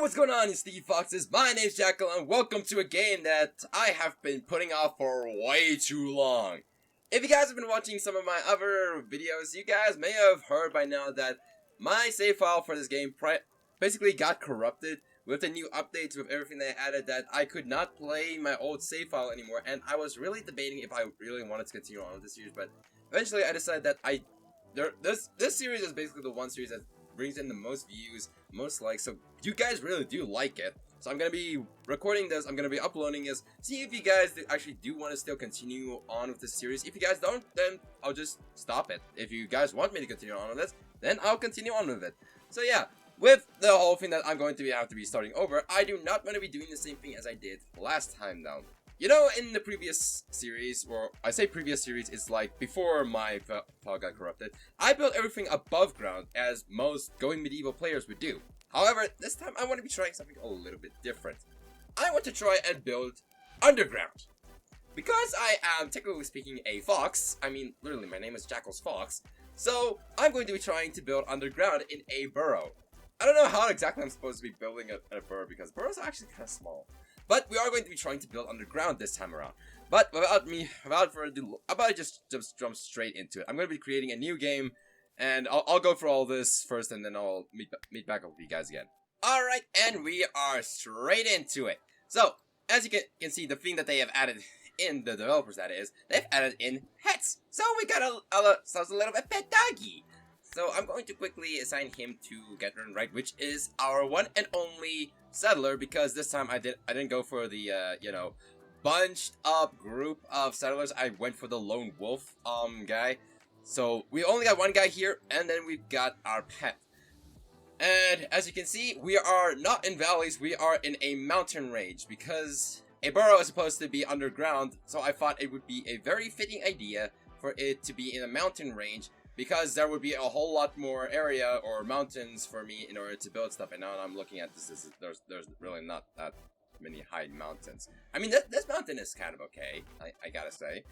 what's going on, you Sneaky Foxes? My name's Jackal, and welcome to a game that I have been putting off for way too long. If you guys have been watching some of my other videos, you guys may have heard by now that my save file for this game basically got corrupted with the new updates, with everything they added, that I could not play my old save file anymore, and I was really debating if I really wanted to continue on with this series, but eventually I decided that this series is basically the one series that brings in the most views, most likes, so you guys really do like it. So I'm going to be recording this, I'm going to be uploading this, see if you guys actually do want to still continue on with this series. If you guys don't, then I'll just stop it. If you guys want me to continue on with this, then I'll continue on with it. So yeah, with the whole thing that I'm going to have to be starting over, I do not want to be doing the same thing as I did last time now. You know, in the previous series, or I say previous series, it's like before my file got corrupted, I built everything above ground, as most going medieval players would do. However, this time I want to be trying something a little bit different. I want to try and build underground. Because I am, technically speaking, a fox, I mean, literally, my name is JakkalsFox, so I'm going to be trying to build underground in a burrow. I don't know how exactly I'm supposed to be building a burrow, because burrows are actually kind of small. But we are going to be trying to build underground this time around. But without further ado, I'm about to just jump straight into it. I'm going to be creating a new game, and I'll go for all this first, and then I'll meet back up with you guys again. Alright, and we are straight into it. So, as you can see, the thing that they have added in, the developers that is, they've added in pets. So we got ourselves a little bit pet doggy. So I'm going to quickly assign him to Getter Right, which is our one and only settler, because this time I didn't go for the you know, bunched up group of settlers. I went for the lone wolf guy. So we only got one guy here, and then we've got our pet. And as you can see, we are not in valleys, we are in a mountain range, because a burrow is supposed to be underground, so I thought it would be a very fitting idea for it to be in a mountain range, because there would be a whole lot more area or mountains for me in order to build stuff. And now I'm looking at this, there's really not that many high mountains. I mean, this mountain is kind of okay, I gotta say.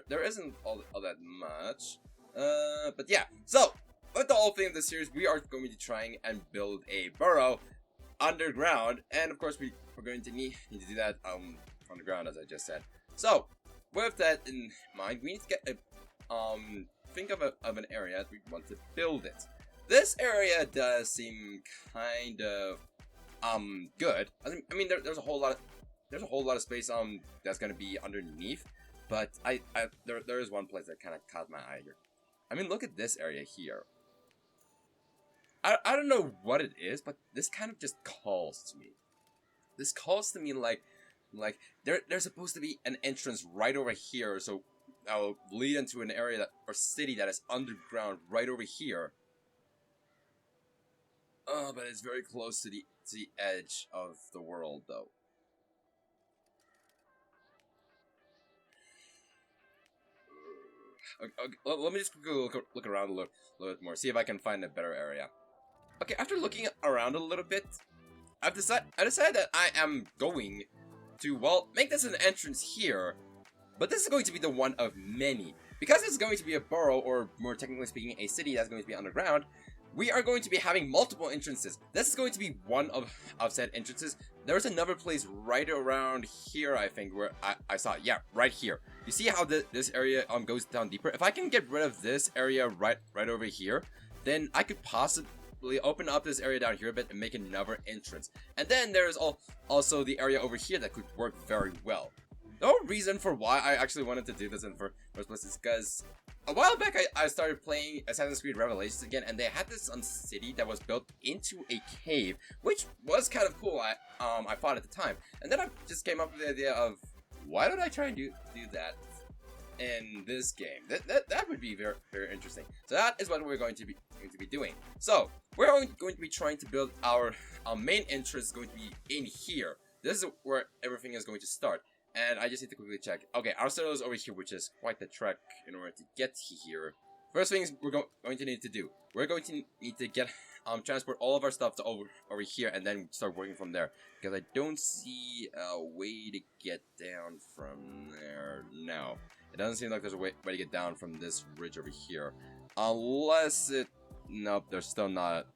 There isn't all that much. But yeah, so with the whole thing of this series, we are going to be trying and build a burrow underground, and of course we're going to need to do that underground, as I just said. So with that in mind, we need to get a think of an area that we want to build it. This area does seem kind of good. I mean there's a whole lot of space that's gonna be underneath, but there is one place that kind of caught my eye here. I mean, look at this area here. I don't know what it is, but this kind of just calls to me. This calls to me like there's supposed to be an entrance right over here, so that will lead into an area or city that is underground right over here. But it's very close to the edge of the world, though. Okay, let me just look around a little bit more, see if I can find a better area. Okay, after looking around a little bit, I decided that I am going to, well, make this an entrance here. But this is going to be the one of many. Because this is going to be a burrow, or more technically speaking, a city that's going to be underground, we are going to be having multiple entrances. This is going to be one of said entrances. There's another place right around here, I think, where I saw it. Yeah, right here. You see how this area goes down deeper? If I can get rid of this area right over here, then I could possibly open up this area down here a bit and make another entrance. And then there's also the area over here that could work very well. The whole reason for why I actually wanted to do this in the first place is because a while back I started playing Assassin's Creed Revelations again, and they had this city that was built into a cave, which was kind of cool. I thought at the time, and then I just came up with the idea of, why don't I try and do that in this game? That would be very, very interesting. So that is what we're going to be doing. So we're going to be trying to build our main entrance. Is going to be in here. This is where everything is going to start. And I just need to quickly check. Okay, our settle is over here, which is quite the trek in order to get here. First things we're going to need to do. We're going to need to get transport all of our stuff to over here, and then start working from there. Because I don't see a way to get down from there. No, it doesn't seem like there's a way to get down from this ridge over here. Unless it... Nope, there's still not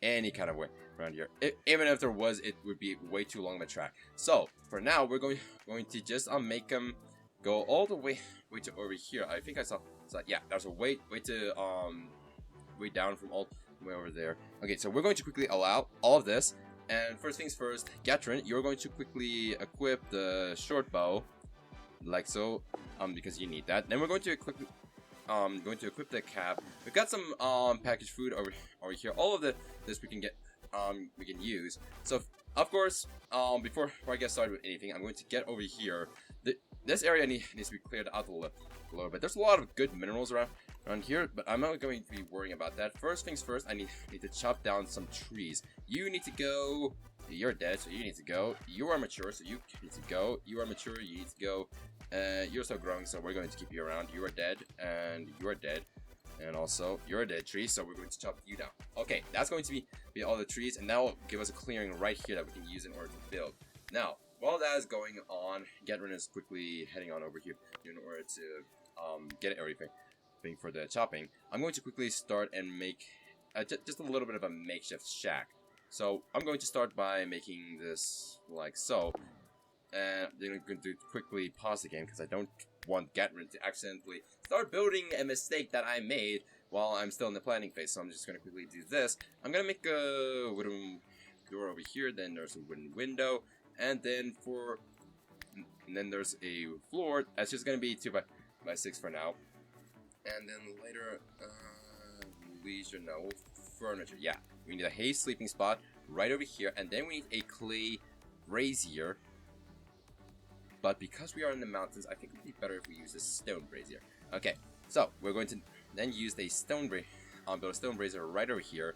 any kind of way. around here. Even if there was, it would be way too long of a track. So for now, we're going to just make them go all the way to over here. I think I saw yeah, there's a way to way down from all the way over there. Okay, so we're going to quickly allow all of this. And first things first, Gatrin, you're going to quickly equip the short bow, like so, because you need that. Then we're going to equip the cap. We've got some packaged food over here. All of this we can get we can use. So of course, before I get started with anything, I'm going to get over here. This area needs to be cleared out a little bit. There's a lot of good minerals around here, but I'm not going to be worrying about that. First things first, I need to chop down some trees. You need to go. You're dead, so you need to go. You are mature, so you need to go. You are mature, you need to go. You're still growing, so we're going to keep you around. You are dead, and you are dead. And also, you're a dead tree, so we're going to chop you down. Okay, that's going to be all the trees, and that will give us a clearing right here that we can use in order to build. Now, while that is going on, Gatrin is quickly heading on over here in order to get everything for the chopping. I'm going to quickly start and make just a little bit of a makeshift shack. So I'm going to start by making this like so, and then I'm going to quickly pause the game because I don't want Gatrin to accidentally start building a mistake that I made while I'm still in the planning phase. So I'm just going to quickly do this. I'm going to make a wooden door over here, then there's a wooden window, and then there's a floor. That's just going to be 2 by 6 for now. And then later, furniture. Yeah, we need a hay sleeping spot right over here, and then we need a clay brazier. But because we are in the mountains, I think it would be better if we use a stone brazier. Okay, so we're going to then use a build a stone brazier right over here.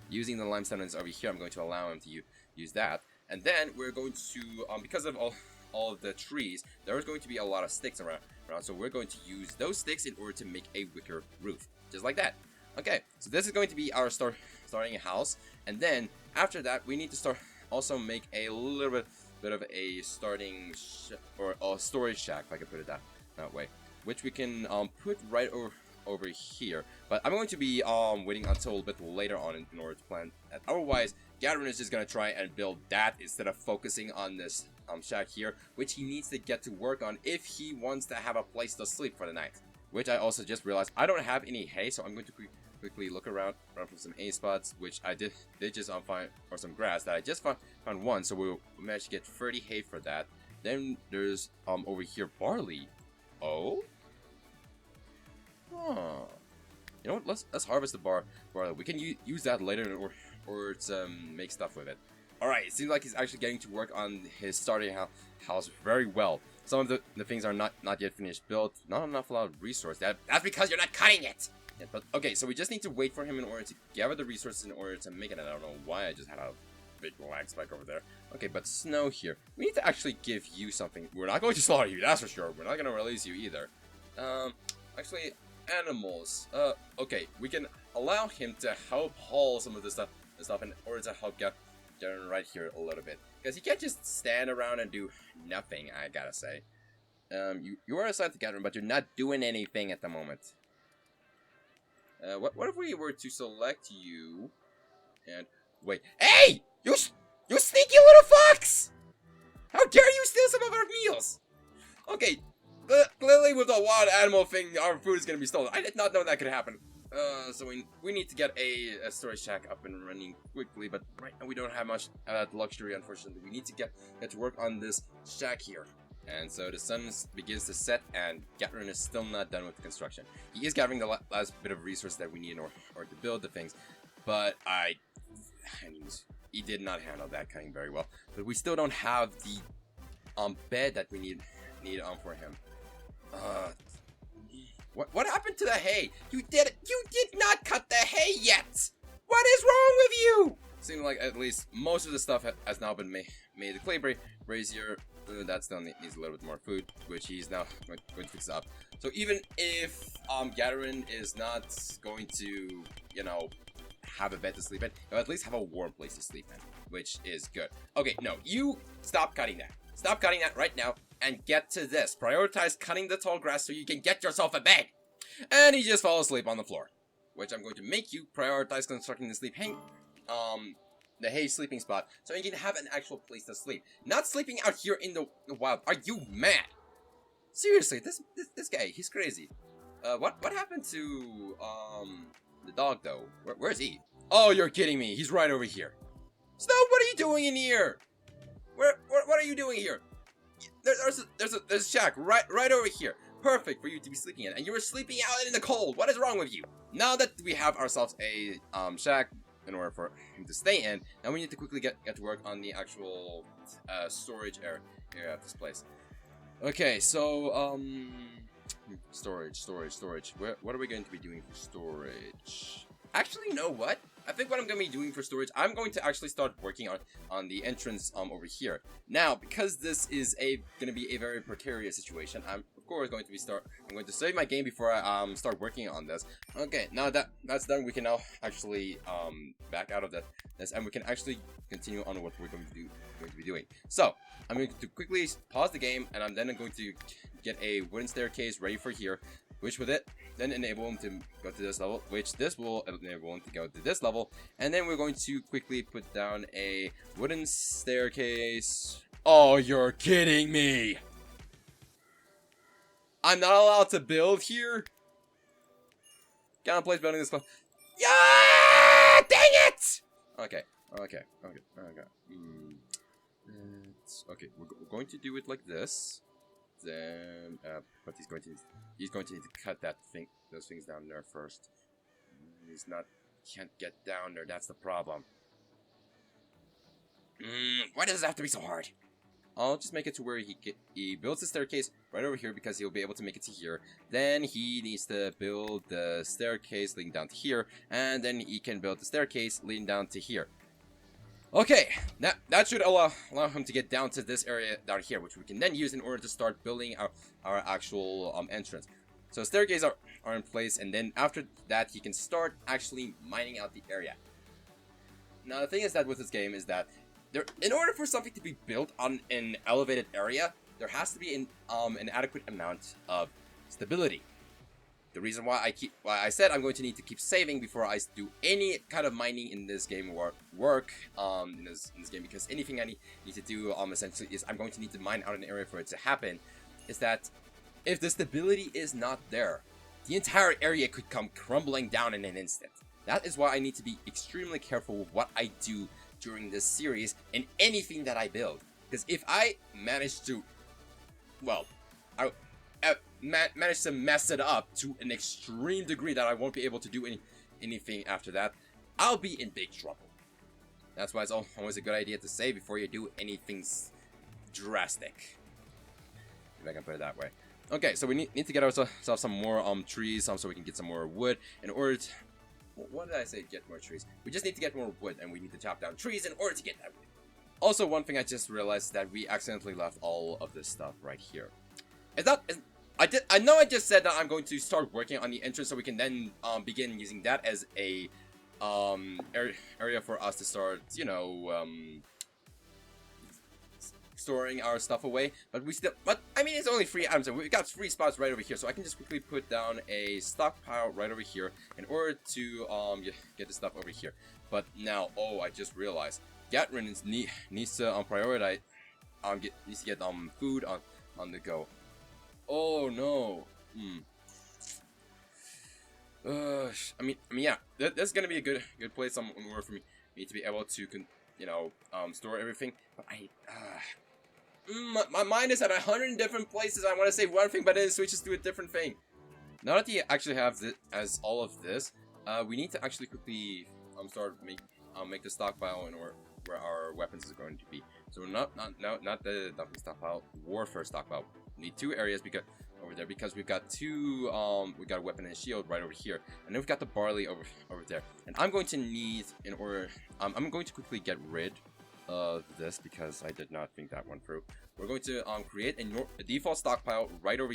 Using the limestone that's over here, I'm going to allow him to use that. And then we're going to, because of all of the trees, there's going to be a lot of sticks around. So we're going to use those sticks in order to make a wicker roof. Just like that. Okay, so this is going to be our starting house. And then, after that, we need to also make a little bit of a starting, or a storage shack, if I can put it that way. Which we can put right over here. But I'm going to be waiting until a bit later on in order to plan that. Otherwise, Gatrin is just going to try and build that instead of focusing on this shack here, which he needs to get to work on if he wants to have a place to sleep for the night. Which I also just realized I don't have any hay, so I'm going to quickly look around for some hay spots, which I did just find, or some grass that I just found one, so we'll manage to get 30 hay for that. Then there's over here barley. Oh. Huh. You know what? Let's harvest the barley. We can use that later or to make stuff with it. Alright, it seems like he's actually getting to work on his starting house very well. Some of the things are not yet finished built. Not enough a lot of resource. That's because you're not cutting it! Yeah, but okay, so we just need to wait for him in order to gather the resources in order to make it. And I don't know why I just had a big lag spike over there. Okay, but Snow here. We need to actually give you something. We're not going to slaughter you, that's for sure. We're not going to release you either. Actually, animals. Okay, we can allow him to help haul some of this stuff in order to help get right here a little bit, because you can't just stand around and do nothing. I gotta say, you are assigned to Gatrin, but you're not doing anything at the moment. What if we were to select you and wait? Hey, you sneaky little fox! How dare you steal some of our meals? Okay, clearly with the wild animal thing, our food is gonna be stolen. I did not know that could happen. So we need to get a storage shack up and running quickly, but right now we don't have much luxury, unfortunately. We need to get to work on this shack here. And so the sun begins to set, and Gatrin is still not done with the construction. He is gathering the last bit of resource that we need in order to build the things, but he did not handle that cutting very well. But we still don't have the bed that we need for him. What happened to the hay? You did not cut the hay yet! What is wrong with you? Seems like at least most of the stuff has now been made. The clay brazier, that still needs a little bit more food, which he's now going to fix up. So even if Gatrin is not going to, have a bed to sleep in, he'll at least have a warm place to sleep in, which is good. Okay, no, you stop cutting that. Stop cutting that right now and get to this. Prioritize cutting the tall grass so you can get yourself a bed. And he just fell asleep on the floor. Which I'm going to make you prioritize constructing the the hay sleeping spot, so you can have an actual place to sleep. Not sleeping out here in the wild. Are you mad? Seriously, this guy, he's crazy. What happened to the dog though? Where's he? Oh, you're kidding me. He's right over here. Snow, what are you doing in here? What are you doing here? There's a shack right over here. Perfect for you to be sleeping in, and you were sleeping out in the cold. What is wrong with you? Now that we have ourselves a shack in order for him to stay in, now we need to quickly get to work on the actual storage area of this place. Okay, so storage. What are we going to be doing for storage? Actually, you know what? I think what I'm going to be doing for storage, I'm going to actually start working on the entrance over here. Now, because this is going to be a very precarious situation, I'm of course going to save my game before I start working on this. Okay, now that's done, we can now actually back out of this, and we can actually continue on what we're going to be doing. So I'm going to quickly pause the game, and I'm then going to get a wooden staircase ready for here, which with it then enable him to go to this level, which this will enable him to go to this level, and then we're going to quickly put down a wooden staircase. Oh, you're kidding me! I'm not allowed to build here? Can't place building this close. Yeah! Dang it! Okay. Okay, we're going to do it like this. Then, but he's going to need to cut those things down there first. Can't get down there. That's the problem. Why does it have to be so hard? I'll just make it to where he builds the staircase right over here, because he'll be able to make it to here. Then he needs to build the staircase leading down to here, and then he can build the staircase leading down to here. Okay, that should allow him to get down to this area down here, which we can then use in order to start building our actual entrance. So staircases are in place, and then after that he can start actually mining out the area. Now the thing is that with this game is that in order for something to be built on an elevated area, there has to be an adequate amount of stability. The reason why I said I'm going to need to keep saving before I do any kind of mining in this game or work in this game, because anything I need to do essentially is I'm going to need to mine out an area for it to happen, is that if the stability is not there, the entire area could come crumbling down in an instant. That is why I need to be extremely careful with what I do during this series and anything that I build, because if I manage to, well, manage to mess it up to an extreme degree that I won't be able to do anything after that, I'll be in big trouble. That's why it's always a good idea to save before you do anything drastic, if I can put it that way. Okay, so we need to get ourselves some more trees, so we can get some more wood in order to... What did I say? Get more trees. We just need to get more wood, and we need to chop down trees in order to get that wood. Also, one thing I just realized is that we accidentally left all of this stuff right here. I know I just said that I'm going to start working on the entrance so we can then begin using that as a area for us to start, you know, storing our stuff away. But I mean, it's only 3 items, and we've got 3 spots right over here, so I can just quickly put down a stockpile right over here in order to get the stuff over here. But now, I just realized Gatrin needs to prioritize needs to get food on the go. Oh no. I mean, yeah. That's gonna be a good place somewhere for me to be able to, store everything. But my mind is at 100 different places. I want to say one thing, but then it switches to a different thing. Now that you actually have all of this, we need to actually quickly start make the stockpile and where our weapons is going to be. So not the dumping stockpile, warfare stockpile. We need 2 areas because we've got 2 we got a weapon and a shield right over here, and then we've got the barley over there. And I'm going to need I'm going to quickly get rid of this because I did not think that one through. We're going to create a default stockpile right over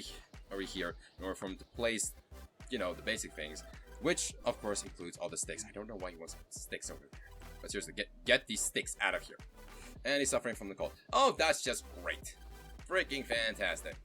here in order for him to place, the basic things, which of course includes all the sticks. I don't know why he wants sticks over there, but seriously, get these sticks out of here. And he's suffering from the cold. Oh, that's just great. Freaking fantastic.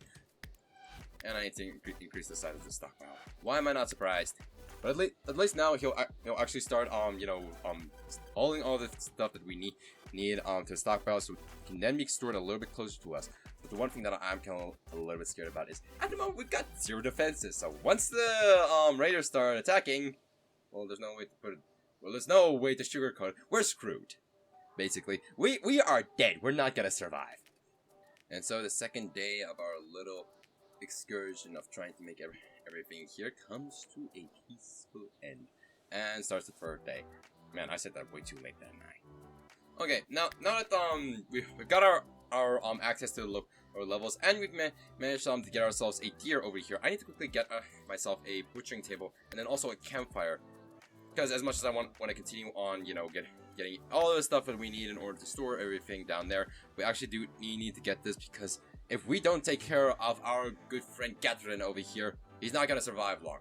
and I need to increase the size of the stockpile. Why am I not surprised? But at least now he'll actually start hauling all the stuff that we need to the stockpile, so it can then be stored a little bit closer to us. But the one thing that I'm kind of a little bit scared about is at the moment we've got 0 defenses. So once the raiders start attacking, well, there's no way to put it. Well, there's no way to sugarcoat it. We're screwed. Basically, we are dead. We're not gonna survive. And so the second day of our little excursion of trying to make everything here comes to a peaceful end, and starts the third day. Man, I said that way too late that night. Okay, now that we've got our access to the levels, and we've managed to get ourselves a deer over here, I need to quickly get myself a butchering table and then also a campfire, because as much as I want to continue on, you know, getting all the stuff that we need in order to store everything down there, we actually do need to get this, because if we don't take care of our good friend Catherine over here, he's not gonna survive long.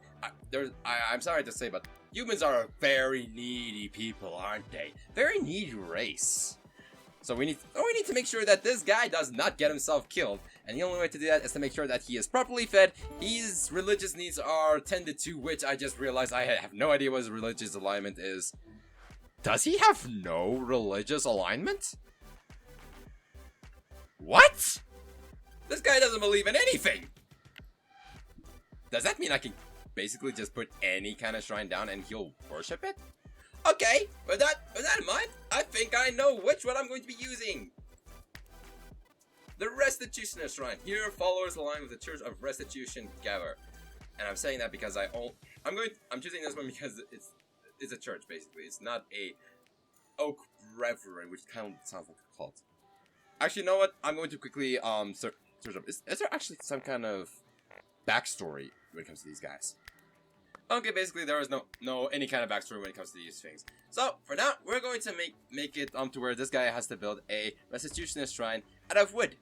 I'm sorry to say, but humans are a very needy people, aren't they? Very needy race. So we need to make sure that this guy does not get himself killed, and the only way to do that is to make sure that he is properly fed, his religious needs are tended to, which I just realized I have no idea what his religious alignment is. Does he have no religious alignment? What? This guy doesn't believe in anything! Does that mean I can basically just put any kind of shrine down and he'll worship it? Okay, with that in mind, I think I know which one I'm going to be using. The Restitution Shrine. Here, followers align with the Church of Restitution gather. And I'm saying that because I'm choosing this one because it's a church, basically. It's not a Oak Reverend, which kind of sounds like a cult. Actually, you know what? I'm going to quickly search up. Is there actually some kind of backstory when it comes to these guys? Okay, basically there is no any kind of backstory when it comes to these things. So for now, we're going to make it to where this guy has to build a Restitutionist shrine out of wood,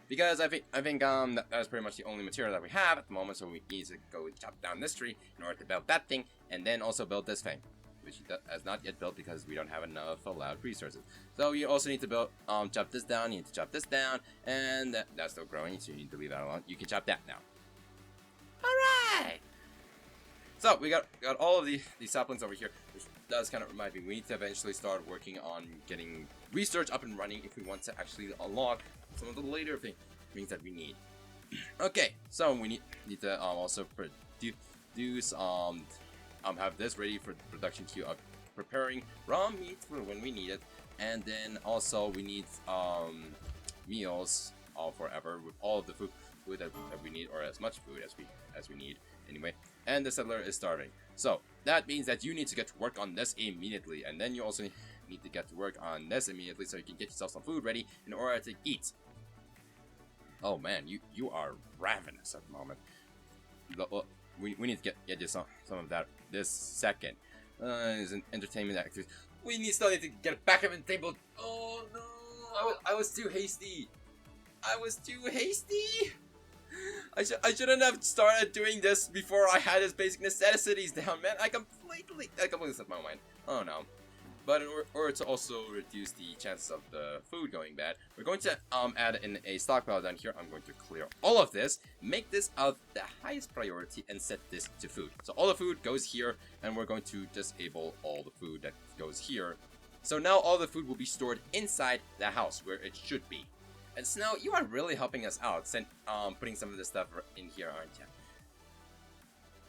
because I think that's pretty much the only material that we have at the moment. So we need to go chop down this tree in order to build that thing, and then also build this thing, which he has not yet built because we don't have enough allowed resources. So you also need to build chop this down. You need to chop this down, and that's still growing, so you need to leave that alone. You can chop that now. All right. So we got all of these saplings over here, which does kind of remind me we need to eventually start working on getting research up and running if we want to actually unlock some of the later things that we need. Okay, so we need to also produce have this ready for the production queue of preparing raw meat for when we need it, and then also we need meals forever with all of the food that we need, or as much food as we need anyway. And the settler is starving, so that means that you need to get to work on this immediately, and then you also need to get to work on this immediately so you can get yourself some food ready in order to eat. Oh man, you are ravenous at the moment. We need to get you some of that this second. Is an entertainment activity. We still need to get back up in the table. Oh no, I was too hasty. I shouldn't have started doing this before I had his basic necessities down, man. I completely slipped my mind. Oh no. But in order to also reduce the chances of the food going bad, we're going to add in a stockpile down here. I'm going to clear all of this, make this of the highest priority, and set this to food. So all the food goes here, and we're going to disable all the food that goes here. So now all the food will be stored inside the house where it should be. And Snow, you are really helping us out, putting some of this stuff in here, aren't you?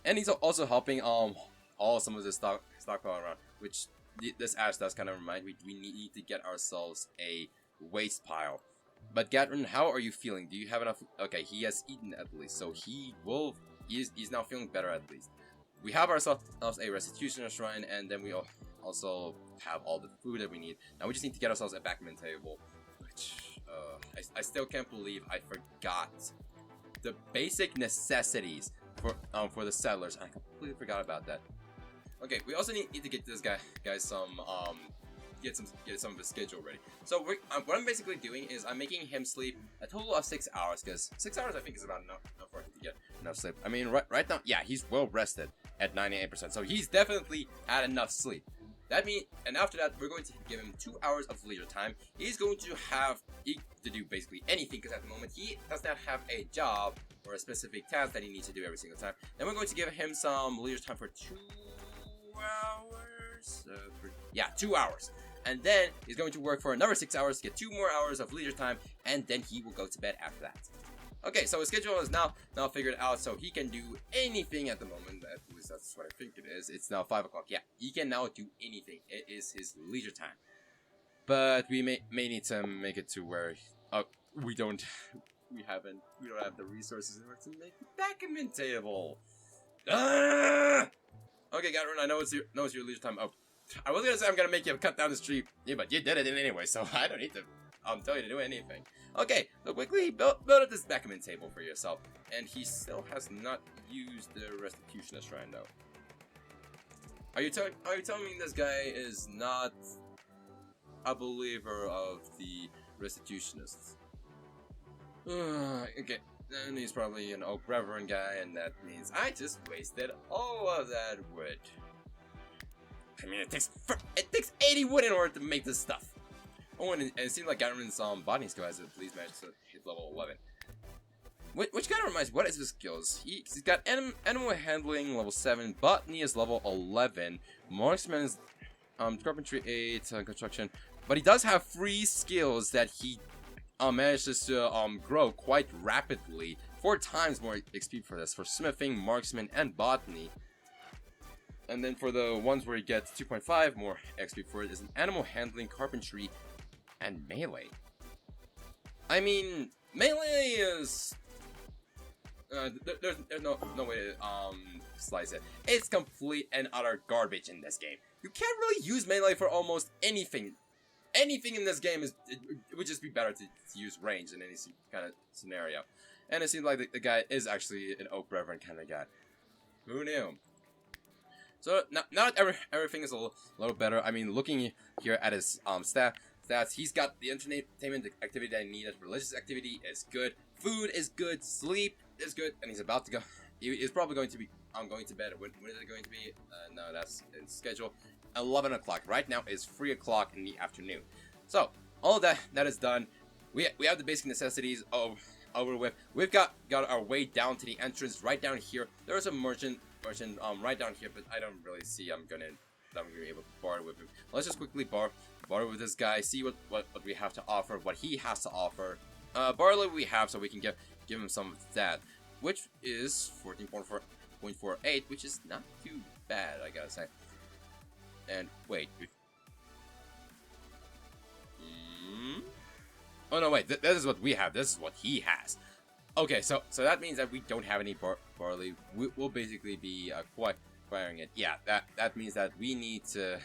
And he's also helping some of this stockpile around, which this ash does kind of remind me we need to get ourselves a waste pile. But Gatrin, how are you feeling? Do you have enough? Okay, he has eaten at least, so he's now feeling better at least. We have ourselves a restitution shrine, and then we also have all the food that we need. Now we just need to get ourselves a backman table, which I still can't believe I forgot the basic necessities for the settlers. I completely forgot about that. Okay, we also need to get this guy some get some of his schedule ready. So what I'm basically doing is I'm making him sleep a total of 6 hours, because 6 hours I think is about enough for him to get enough sleep. I mean, right now, yeah, he's well rested at 98%, so he's definitely had enough sleep. That means, and after that, we're going to give him 2 hours of leisure time. He's going to have to do basically anything, because at the moment he does not have a job or a specific task that he needs to do every single time. Then we're going to give him some leisure time for 2 hours. 2 hours. And then he's going to work for another 6 hours to get 2 more hours of leisure time, and then he will go to bed after that. Okay, so his schedule is now figured out, so he can do anything at the moment. At least that's what I think it is. It's now 5 o'clock. Yeah, he can now do anything. It is his leisure time. But we may need to make it to where we don't have the resources in order to make the backgammon table. Okay, Gatlin, I know it's your leisure time. Oh, I was gonna say I'm gonna make you cut down this tree. Yeah, but you did it anyway, so I don't need to tell you to do anything. Okay, so quickly build up this backgammon table for yourself. And he still has not used the restitutionist shrine though. Are you telling me this guy is not a believer of the restitutionists? Okay, then he's probably an Oak Reverend guy, and that means I just wasted all of that wood. I mean, it takes 80 wood in order to make this stuff. Oh, and it seems like Gatlin's botany skill has at least managed to hit level 11. Which kind of reminds me, what is his skills? He's got animal handling level 7, botany is level 11, marksman is carpentry 8, construction. But he does have 3 skills that he manages to grow quite rapidly. 4 times more XP for this, for smithing, marksman, and botany. And then for the ones where he gets 2.5 more XP for it is an animal handling, carpentry, and melee. I mean, melee is there's no way to slice it. It's complete and utter garbage in this game. You can't really use melee for almost anything. Anything in this game it would just be better to use range in any kind of scenario. And it seems like the guy is actually an Oak Reverend kind of guy. Who knew? So now that everything is a little better, I mean, looking here at his stats, he's got the entertainment activity that I need. Religious activity is good, food is good, sleep is good, and he's about to go. He's probably going to be going to bed. When is it going to be? No, that's in schedule. 11 o'clock. Right now is 3 o'clock in the afternoon. So all of that is done. We have the basic necessities over with. We've got our way down to the entrance right down here. There's a merchant right down here, but I don't really see I'm gonna be able to barter with him. Let's just quickly barter with this guy, see what we have to offer, what he has to offer. Barley we have, so we can give him some of that, which is 14.48, which is not too bad, I gotta say. And wait, oh no, wait, this is what we have. This is what he has. Okay, so that means that we don't have any barley. We'll basically be acquiring it. Yeah, that means that we need to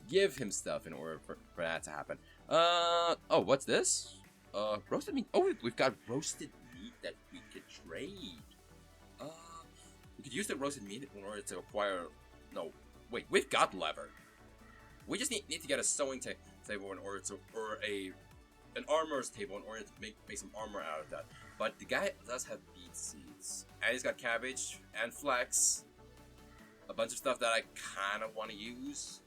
give him stuff in order for that to happen. Oh, what's this? Roasted meat. Oh, we've got roasted meat that we could trade. We could use the roasted meat in order to acquire. No, wait, we've got leather. We just need to get a sewing table in order to, or an armorer's table in order to make some armor out of that. But the guy does have beet seeds, and he's got cabbage and flax, a bunch of stuff that I kind of want to use.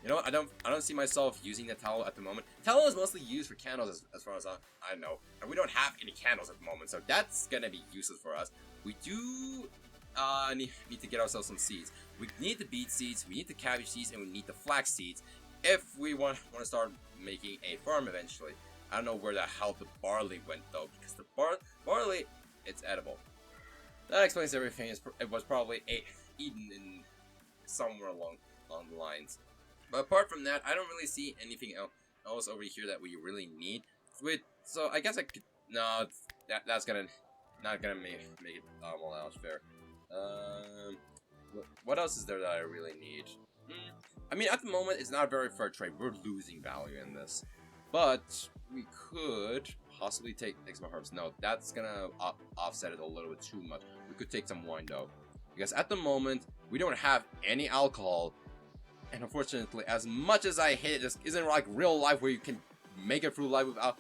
You know what? I don't see myself using the tallow at the moment. Tallow is mostly used for candles, as far as I know, and we don't have any candles at the moment, so that's gonna be useless for us. We do need to get ourselves some seeds. We need the beet seeds, we need the cabbage seeds, and we need the flax seeds if we want to start making a farm eventually. I don't know where the hell the barley went though, because the barley, it's edible. That explains everything. It was probably eaten in somewhere along the lines. But apart from that, I don't really see anything else over here that we really need. So I guess I could. No, that's not gonna make it all out fair. What else is there that I really need? I mean, at the moment, it's not a very fair trade. We're losing value in this. But we could possibly take some herbs. No, that's gonna offset it a little bit too much. We could take some wine though, because at the moment we don't have any alcohol, and unfortunately, as much as I hate it, this isn't like real life where you can make it through life without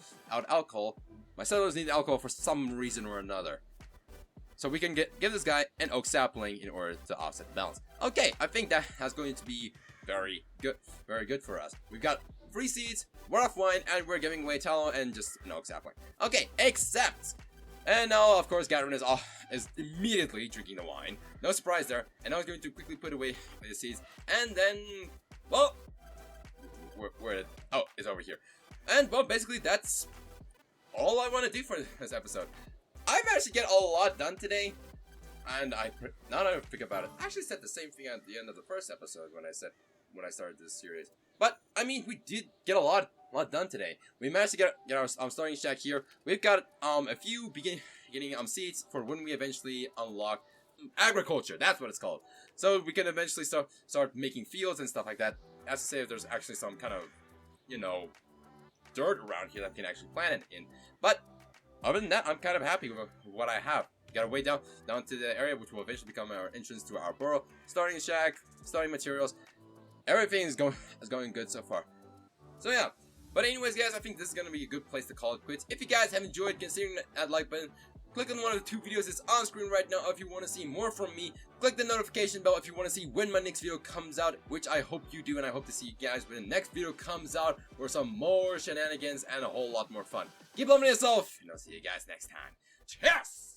alcohol. My settlers need alcohol for some reason or another, so we can give this guy an oak sapling in order to offset the balance. Okay, I think that's going to be very good for us. We've got 3 seeds, we're off wine, and we're giving away tallow and just an oak sapling. Okay, except And now, of course, Gatlin is immediately drinking the wine. No surprise there. And I was going to quickly put away the seeds. And then, well, oh, it's over here. And, well, basically, that's all I want to do for this episode. I've actually get a lot done today. And now that I think about it, I actually said the same thing at the end of the first episode when I started this series. But, I mean, we did get a lot done today. We managed to get our starting shack here. We've got a few beginning seeds for when we eventually unlock agriculture. That's what it's called. So we can eventually start making fields and stuff like that. That's to say, if there's actually some kind of, you know, dirt around here that we can actually plant it in. But other than that, I'm kind of happy with what I have. We got our way down to the area which will eventually become our entrance to our burrow. Starting shack, starting materials. Everything is going good so far. So yeah. But anyways, guys, I think this is going to be a good place to call it quits. If you guys have enjoyed, considering that like button, click on one of the 2 videos that's on screen right now if you want to see more from me. Click the notification bell if you want to see when my next video comes out, which I hope you do, and I hope to see you guys when the next video comes out for some more shenanigans and a whole lot more fun. Keep loving yourself, and I'll see you guys next time. Cheers!